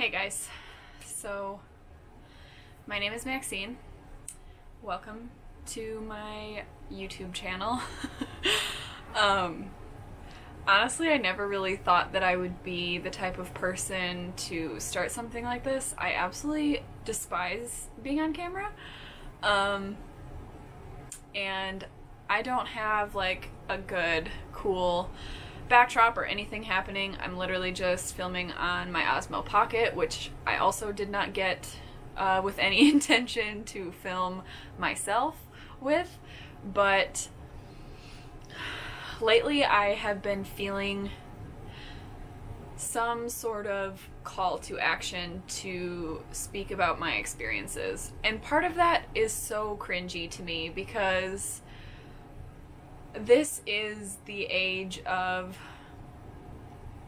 Hey guys, so my name is Maxine. Welcome to my YouTube channel. Honestly, I never really thought that I would be the type of person to start something like this. I absolutely despise being on camera. And I don't have like a good, cool backdrop or anything happening. I'm literally just filming on my Osmo Pocket, which I also did not get with any intention to film myself with, but lately I have been feeling some sort of call to action to speak about my experiences, and part of that is so cringy to me because this is the age of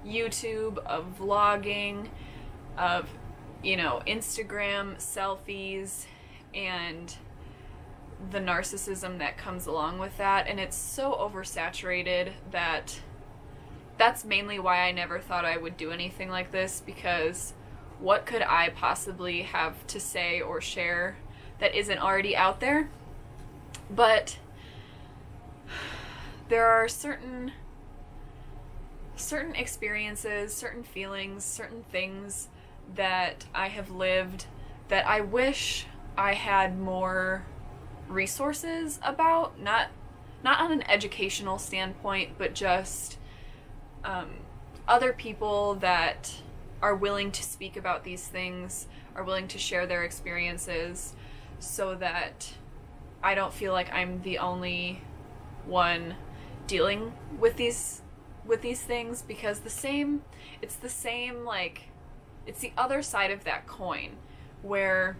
YouTube, of vlogging, of, you know, Instagram selfies, and the narcissism that comes along with that, and it's so oversaturated that that's mainly why I never thought I would do anything like this, because what could I possibly have to say or share that isn't already out there? But there are certain experiences, certain feelings, certain things that I have lived that I wish I had more resources about, not on an educational standpoint, but just other people that are willing to speak about these things, are willing to share their experiences, so that I don't feel like I'm the only one dealing with these things, because it's the other side of that coin, where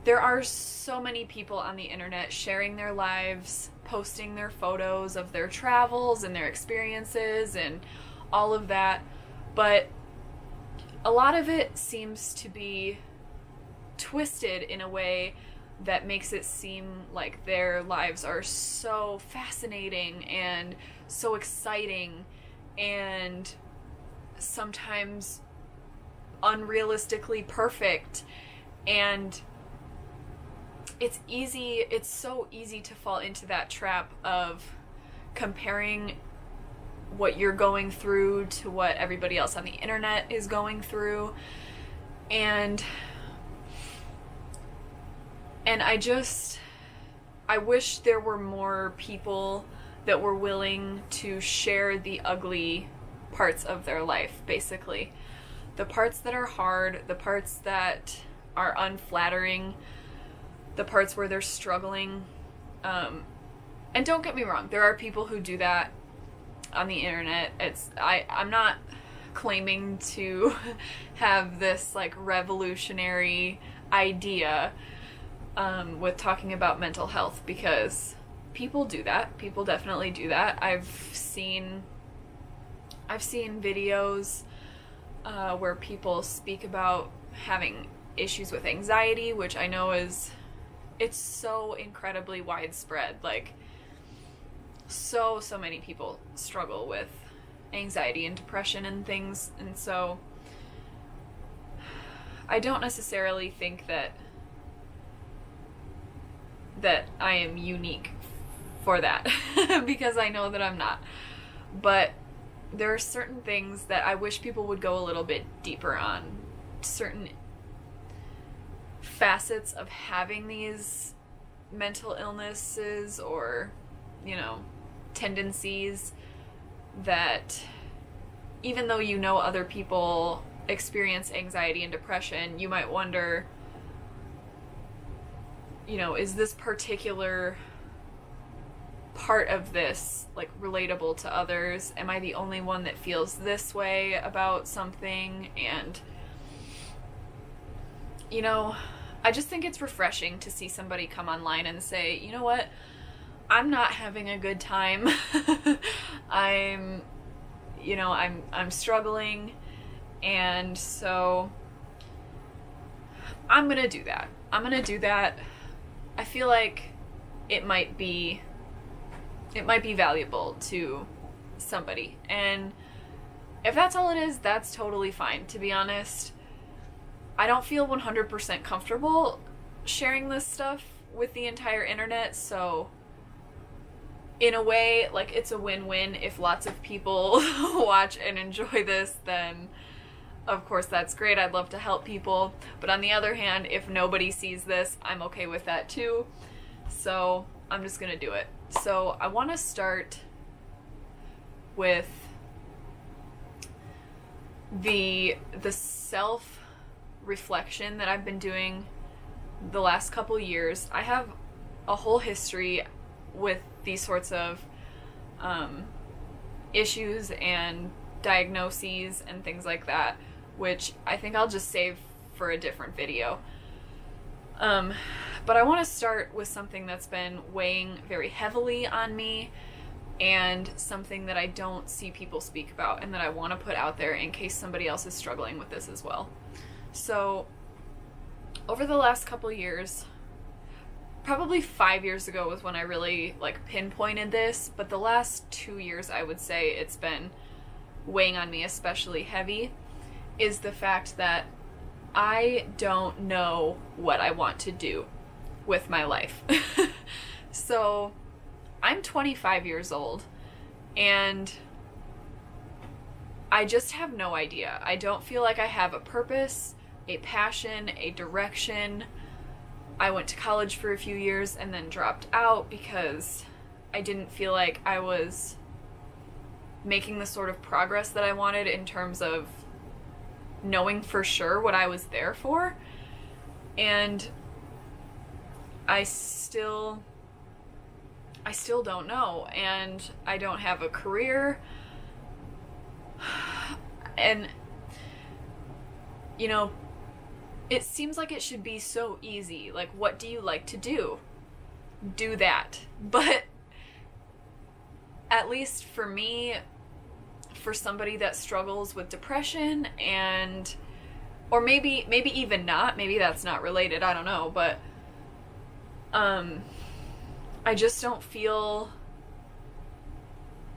there are so many people on the internet sharing their lives, posting their photos of their travels and their experiences and all of that, but a lot of it seems to be twisted in a way that makes it seem like their lives are so fascinating and so exciting and sometimes unrealistically perfect, and it's so easy to fall into that trap of comparing what you're going through to what everybody else on the internet is going through, and I wish there were more people that were willing to share the ugly parts of their life, basically. The parts that are hard, the parts that are unflattering, the parts where they're struggling. And don't get me wrong, there are people who do that on the internet. I'm not claiming to have this like revolutionary idea with talking about mental health, because people do that. People definitely do that. I've seen videos where people speak about having issues with anxiety, which I know it's so incredibly widespread. Like, so many people struggle with anxiety and depression and things, and so I don't necessarily think that I am unique for that because I know that I'm not. But there are certain things that I wish people would go a little bit deeper on, certain facets of having these mental illnesses or, you know, tendencies that, even though you know other people experience anxiety and depression, you might wonder, you know, is this particular part of this like relatable to others? Am I the only one that feels this way about something? And, you know, I just think it's refreshing to see somebody come online and say, you know what, I'm not having a good time. I'm struggling, and so I'm gonna do that. I feel like it might be valuable to somebody, and if that's all it is, that's totally fine, to be honest. I don't feel 100% comfortable sharing this stuff with the entire internet, so in a way, like, it's a win-win. If lots of people watch and enjoy this, then of course that's great. I'd love to help people. But on the other hand, if nobody sees this, I'm okay with that too. So I'm just gonna do it. So I want to start with the self-reflection that I've been doing the last couple years. I have a whole history with these sorts of issues and diagnoses and things like that, which I think I'll just save for a different video. But I want to start with something that's been weighing very heavily on me, and something that I don't see people speak about, and that I want to put out there in case somebody else is struggling with this as well. So over the last couple years, probably 5 years ago was when I really like pinpointed this, but the last 2 years I would say it's been weighing on me especially heavy, is the fact that I don't know what I want to do with my life. So I'm 25 years old and I just have no idea. I don't feel like I have a purpose, a passion, a direction. I went to college for a few years and then dropped out because I didn't feel like I was making the sort of progress that I wanted in terms of knowing for sure what I was there for. And I still don't know, and I don't have a career, and you know, it seems like it should be so easy. Like, what do you like to do? Do that. But at least for me, for somebody that struggles with depression, and or maybe even not, maybe that's not related, I don't know, but I just don't feel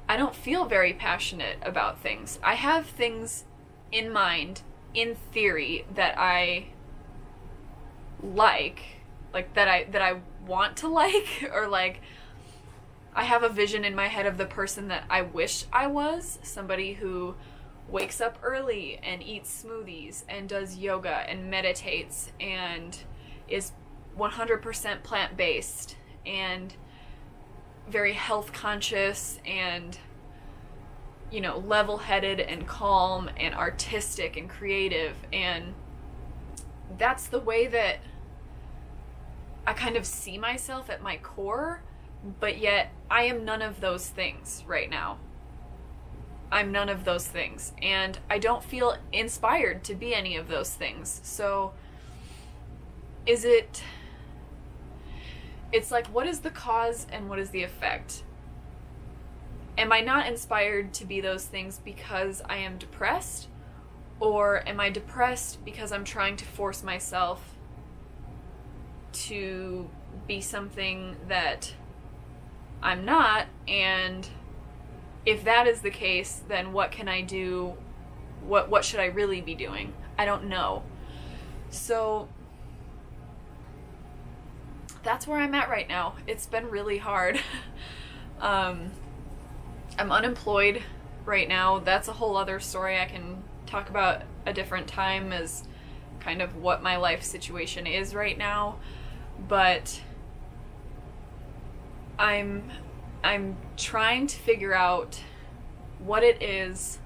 very passionate about things. I have things in mind, in theory, that I like that I want to like, or like I have a vision in my head of the person that I wish I was, somebody who wakes up early and eats smoothies and does yoga and meditates and is 100% plant-based and very health conscious and, you know, level-headed and calm and artistic and creative. And that's the way that I kind of see myself at my core, but yet I am none of those things right now. I'm none of those things, and I don't feel inspired to be any of those things. So it's like, what is the cause and what is the effect? Am I not inspired to be those things because I am depressed? Or am I depressed because I'm trying to force myself to be something that I'm not? And if that is the case, then what can I do? What should I really be doing? I don't know. So that's where I'm at right now. It's been really hard. I'm unemployed right now. That's a whole other story I can talk about a different time, as kind of what my life situation is right now. But I'm trying to figure out what it is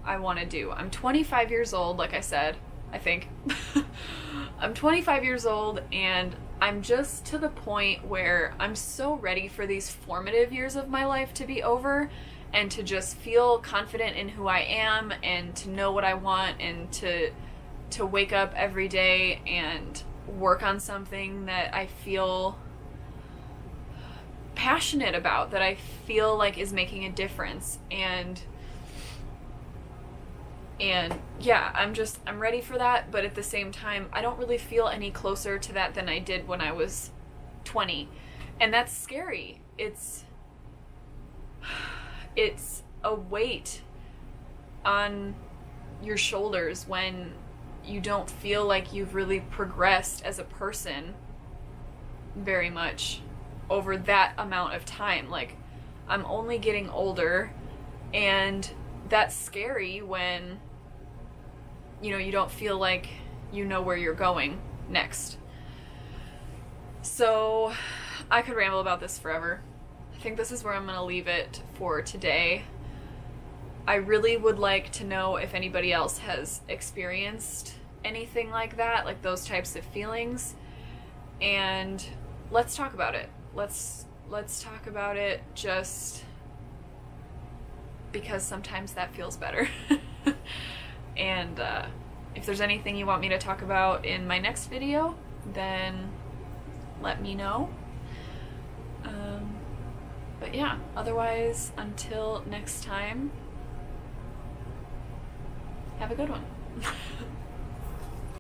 I want to do. I'm 25 years old, like I said, I think. I'm 25 years old, and I'm just to the point where I'm so ready for these formative years of my life to be over, and to just feel confident in who I am, and to know what I want, and to wake up every day and work on something that I feel passionate about, that I feel like is making a difference. And yeah, I'm ready for that, but at the same time, I don't really feel any closer to that than I did when I was 20. And that's scary. It's a weight on your shoulders when you don't feel like you've really progressed as a person very much over that amount of time. Like, I'm only getting older, and that's scary when, you know, you don't feel like you know where you're going next. So I could ramble about this forever. I think this is where I'm gonna leave it for today. I really would like to know if anybody else has experienced anything like that, like those types of feelings, and let's talk about it. Let's talk about it, just because sometimes that feels better. And if there's anything you want me to talk about in my next video, then let me know. But yeah, otherwise, until next time, have a good one.